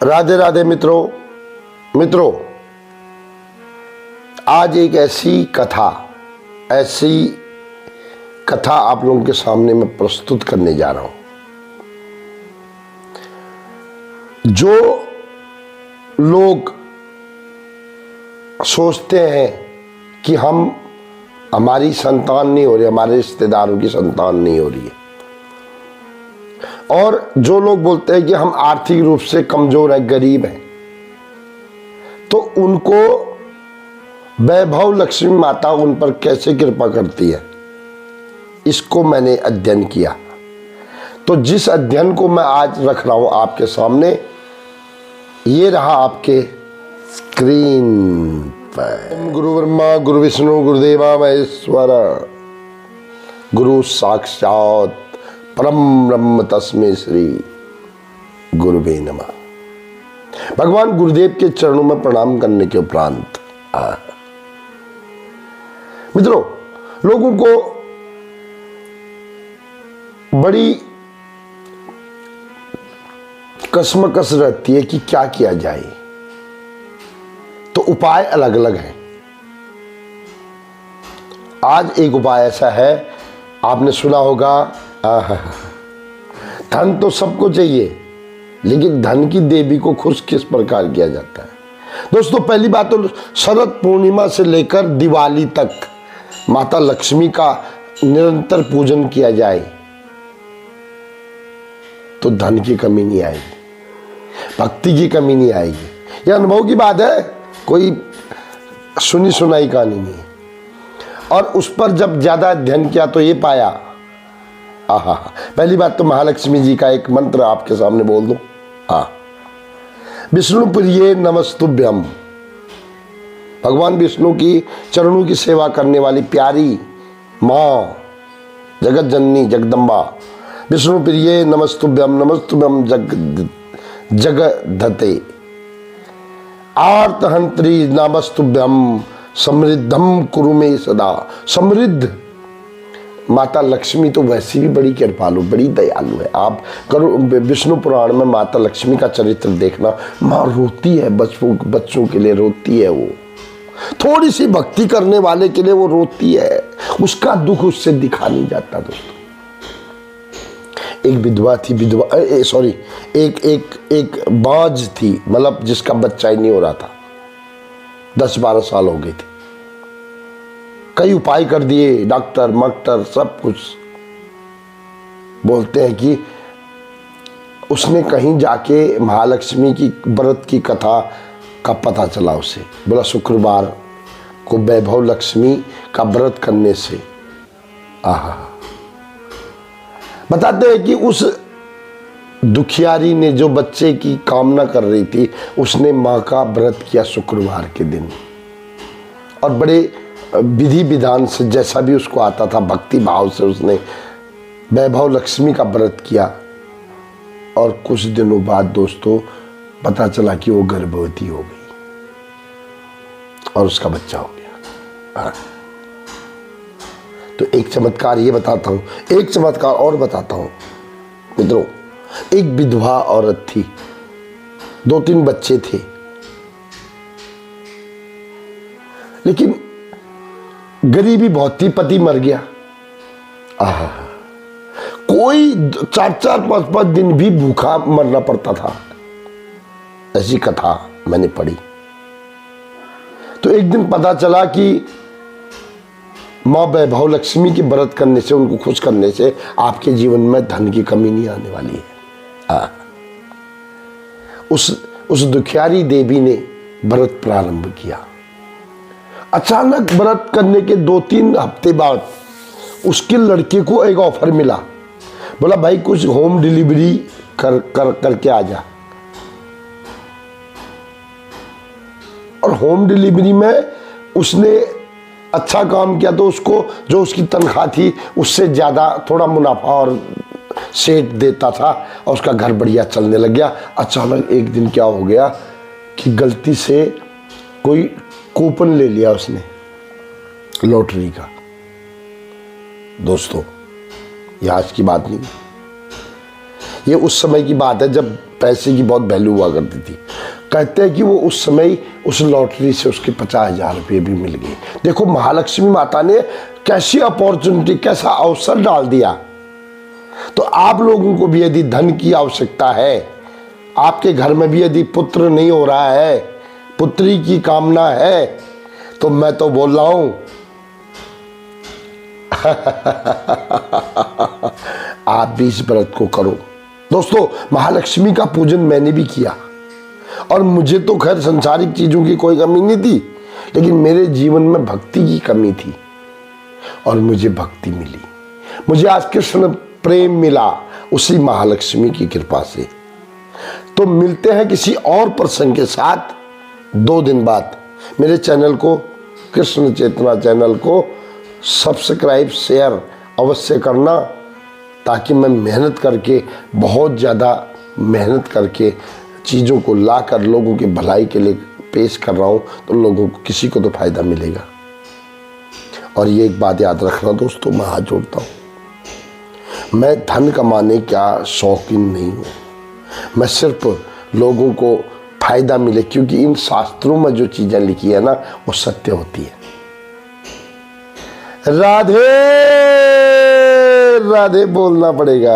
राधे राधे मित्रों, आज एक ऐसी कथा आप लोगों के सामने मैं प्रस्तुत करने जा रहा हूं जो लोग सोचते हैं कि हमारी संतान नहीं हो रही, हमारे रिश्तेदारों की संतान नहीं हो रही है, और जो लोग बोलते हैं कि हम आर्थिक रूप से कमजोर हैं, गरीब हैं, तो उनको वैभव लक्ष्मी माता उन पर कैसे कृपा करती है, इसको मैंने अध्ययन किया। तो जिस अध्ययन को मैं आज रख रहा हूं आपके सामने, ये रहा आपके स्क्रीन पर। गुरु ब्रह्मा गुरु विष्णु गुरुदेवा महेश्वर, गुरु साक्षात परम ब्रह्म तस्मै श्री गुरुवे नमः। भगवान गुरुदेव के चरणों में प्रणाम करने के उपरांत मित्रों, लोगों को बड़ी कसमकस रहती है कि क्या किया जाए, तो उपाय अलग अलग हैं। आज एक उपाय ऐसा है, आपने सुना होगा, धन तो सबको चाहिए, लेकिन धन की देवी को खुश किस प्रकार किया जाता है। दोस्तों, पहली बात तो शरद पूर्णिमा से लेकर दिवाली तक माता लक्ष्मी का निरंतर पूजन किया जाए तो धन की कमी नहीं आएगी, भक्ति की कमी नहीं आएगी। यह अनुभव की बात है, कोई सुनी सुनाई कहानी नहीं है। और उस पर जब ज्यादा अध्ययन किया तो ये पाया, पहली बात तो महालक्ष्मी जी का एक मंत्र आपके सामने बोल दूं। विष्णु प्रिये नमस्तुभ्यम। भगवान विष्णु की चरणों की सेवा करने वाली प्यारी माँ जगत जननी जगदम्बा, विष्णु प्रिये नमस्तुभ्यम नमस्तुभ्यम जगद्धते आर्तहंत्री नमस्तुभ्यम समृद्धम कुरु में सदा। समृद्ध माता लक्ष्मी तो वैसी भी बड़ी कृपालु, बड़ी दयालु है। आप करो विष्णु पुराण में माता लक्ष्मी का चरित्र देखना, माँ रोती है, बच्चों के लिए रोती है। वो थोड़ी सी भक्ति करने वाले के लिए वो रोती है, उसका दुख उससे दिखा नहीं जाता। दोस्तों, एक विधवा थी, एक बाज थी, मतलब जिसका बच्चा ही नहीं हो रहा था, 10-12 साल हो गए थे। कई उपाय कर दिए, डॉक्टर मक्टर सब कुछ। बोलते हैं कि उसने कहीं जाके महालक्ष्मी की व्रत की कथा का पता चला उसे। बोला शुक्रवार को वैभव लक्ष्मी का व्रत करने से बताते हैं कि उस दुखियारी ने जो बच्चे की कामना कर रही थी, उसने माँ का व्रत किया शुक्रवार के दिन, और बड़े विधि विधान से, जैसा भी उसको आता था, भक्ति भाव से उसने वैभव लक्ष्मी का व्रत किया। और कुछ दिनों बाद दोस्तों पता चला कि वो गर्भवती हो गई और उसका बच्चा हो गया। तो एक चमत्कार ये बताता हूं, एक चमत्कार और बताता हूं मित्रों। एक विधवा औरत थी, 2-3 बच्चे थे, लेकिन गरीबी बहुत थी, पति मर गया। कोई 4-4, 5-5 दिन भी भूखा मरना पड़ता था। ऐसी कथा मैंने पढ़ी। तो एक दिन पता चला कि माँ वैभव लक्ष्मी की व्रत करने से, उनको खुश करने से आपके जीवन में धन की कमी नहीं आने वाली है। उस दुखियारी देवी ने व्रत प्रारंभ किया। अचानक व्रत करने के 2-3 हफ्ते बाद उसके लड़के को एक ऑफर मिला। बोला भाई कुछ होम डिलीवरी करके आ जा। और होम डिलीवरी में उसने अच्छा काम किया, तो उसको जो उसकी तनख्वाह थी उससे ज़्यादा थोड़ा मुनाफा और सेठ देता था, और उसका घर बढ़िया चलने लग गया। अचानक एक दिन क्या हो गया कि गलती से कोई कूपन ले लिया उसने लॉटरी का। दोस्तों, ये आज की बात नहीं, ये उस समय की बात है जब पैसे की बहुत वैल्यू हुआ करती थी। कहते हैं कि वो उस समय उस लॉटरी से उसके 50,000 रुपये भी मिल गए। देखो महालक्ष्मी माता ने कैसी अपॉर्चुनिटी, कैसा अवसर डाल दिया। तो आप लोगों को भी यदि धन की आवश्यकता है, आपके घर में भी यदि पुत्र नहीं हो रहा है, पुत्री की कामना है, तो मैं तो बोल रहा हूं आप भी इस व्रत को करो। दोस्तों महालक्ष्मी का पूजन मैंने भी किया और मुझे तो खैर संसारिक चीजों की कोई कमी नहीं थी, लेकिन मेरे जीवन में भक्ति की कमी थी और मुझे भक्ति मिली। मुझे आज कृष्ण प्रेम मिला उसी महालक्ष्मी की कृपा से। तो मिलते हैं किसी और प्रसंग के साथ 2 दिन बाद। मेरे चैनल को, कृष्ण चेतना चैनल को सब्सक्राइब शेयर अवश्य करना, ताकि मैं मेहनत करके, बहुत ज़्यादा मेहनत करके चीज़ों को लाकर लोगों की भलाई के लिए पेश कर रहा हूँ, तो लोगों को, किसी को तो फायदा मिलेगा। और ये एक बात याद रखना दोस्तों, मैं हाथ जोड़ता हूँ, मैं धन कमाने का शौकीन नहीं हूँ। मैं सिर्फ लोगों को फायदा मिले, क्योंकि इन शास्त्रों में जो चीज़ें लिखी है ना, वो सत्य होती है। राधे राधे बोलना पड़ेगा।